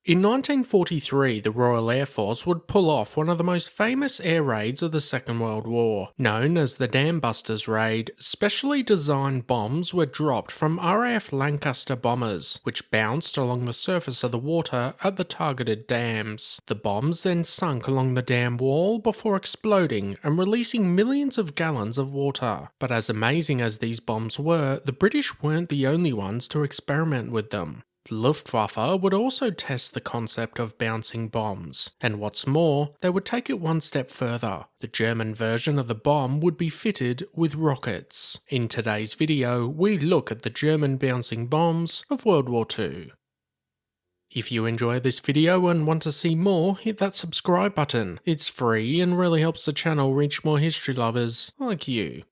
In 1943, the Royal Air Force would pull off one of the most famous air raids of the Second World War. Known as the Dambusters raid, specially designed bombs were dropped from RAF Lancaster bombers, which bounced along the surface of the water at the targeted dams. The bombs then sunk along the dam wall before exploding and releasing millions of gallons of water. But as amazing as these bombs were, the British weren't the only ones to experiment with them. The Luftwaffe would also test the concept of bouncing bombs, and what's more, they would take it one step further. The German version of the bomb would be fitted with rockets. In today's video, we look at the German bouncing bombs of World War II. If you enjoy this video and want to see more, hit that subscribe button. It's free and really helps the channel reach more history lovers like you.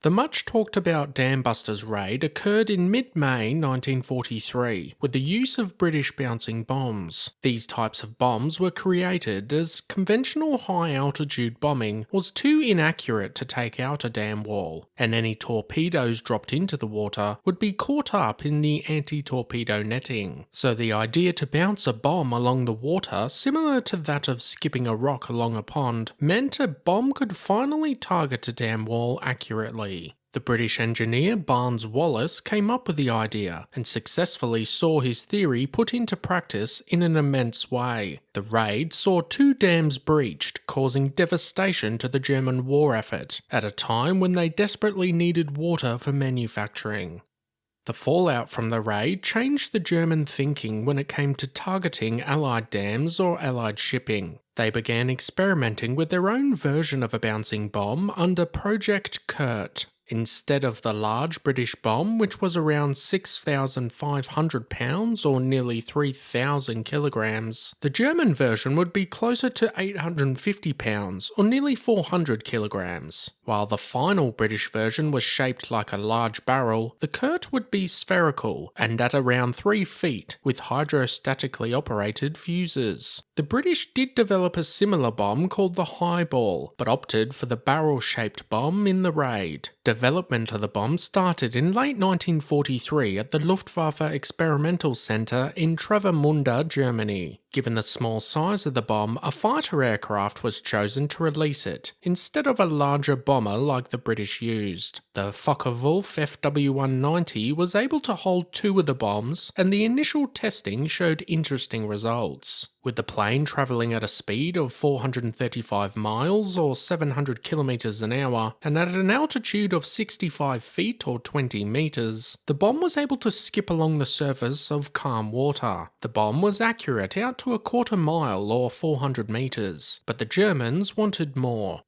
The much talked about Dambusters raid occurred in mid-May 1943 with the use of British bouncing bombs. These types of bombs were created as conventional high-altitude bombing was too inaccurate to take out a dam wall, and any torpedoes dropped into the water would be caught up in the anti-torpedo netting. So the idea to bounce a bomb along the water, similar to that of skipping a rock along a pond, meant a bomb could finally target a dam wall accurately. The British engineer Barnes Wallis came up with the idea and successfully saw his theory put into practice in an immense way. The raid saw 2 dams breached, causing devastation to the German war effort, at a time when they desperately needed water for manufacturing. The fallout from the raid changed the German thinking when it came to targeting Allied dams or Allied shipping. They began experimenting with their own version of a bouncing bomb under Project Kurt. Instead of the large British bomb, which was around 6,500 pounds or nearly 3,000 kilograms, the German version would be closer to 850 pounds or nearly 400 kilograms. While the final British version was shaped like a large barrel, the Kurt would be spherical and at around 3 feet with hydrostatically operated fuses. The British did develop a similar bomb called the Highball, but opted for the barrel-shaped bomb in the raid. Development of the bomb started in late 1943 at the Luftwaffe Experimental Center in Travemünde, Germany. Given the small size of the bomb, a fighter aircraft was chosen to release it, instead of a larger bomber like the British used. The Focke-Wulf FW190 was able to hold 2 of the bombs, and the initial testing showed interesting results. With the plane travelling at a speed of 435 miles or 700 kilometers an hour, and at an altitude of 65 feet or 20 meters, the bomb was able to skip along the surface of calm water. The bomb was accurate out to a quarter mile or 400 meters, but the Germans wanted more.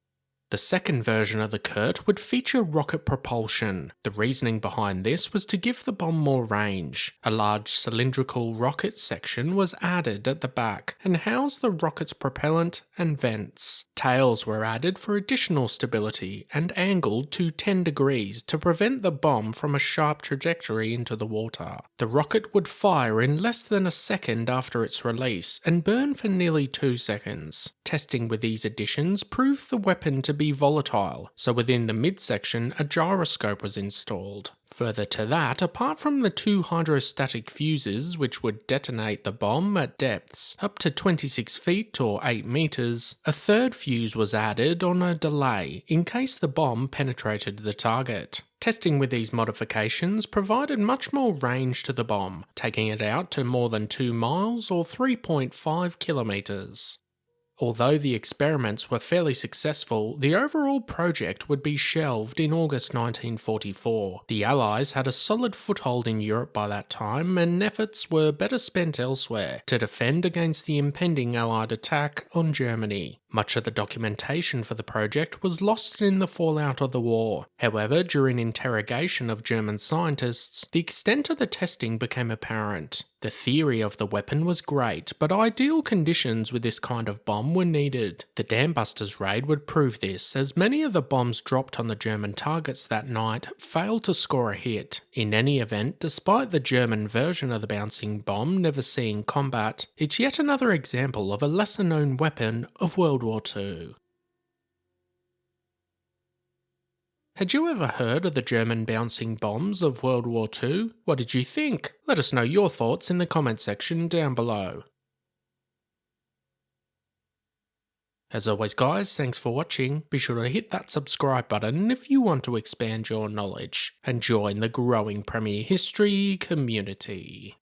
The second version of the Kurt would feature rocket propulsion. The reasoning behind this was to give the bomb more range. A large cylindrical rocket section was added at the back and housed the rocket's propellant and vents. Tails were added for additional stability and angled to 10 degrees to prevent the bomb from a sharp trajectory into the water. The rocket would fire in less than a second after its release and burn for nearly 2 seconds. Testing with these additions proved the weapon to be volatile, so within the midsection a gyroscope was installed. Further to that, apart from the 2 hydrostatic fuses which would detonate the bomb at depths up to 26 feet or 8 meters, a third fuse was added on a delay in case the bomb penetrated the target. Testing with these modifications provided much more range to the bomb, taking it out to more than 2 miles or 3.5 kilometers. Although the experiments were fairly successful, the overall project would be shelved in August 1944. The Allies had a solid foothold in Europe by that time, and efforts were better spent elsewhere to defend against the impending Allied attack on Germany. Much of the documentation for the project was lost in the fallout of the war. However, during interrogation of German scientists, the extent of the testing became apparent. The theory of the weapon was great, but ideal conditions with this kind of bomb were needed. The Dambusters raid would prove this, as many of the bombs dropped on the German targets that night failed to score a hit. In any event, despite the German version of the bouncing bomb never seeing combat, it's yet another example of a lesser-known weapon of World War II. Had you ever heard of the German bouncing bombs of World War II? What did you think? Let us know your thoughts in the comment section down below. As always guys, thanks for watching. Be sure to hit that subscribe button if you want to expand your knowledge and join the growing Premier History community.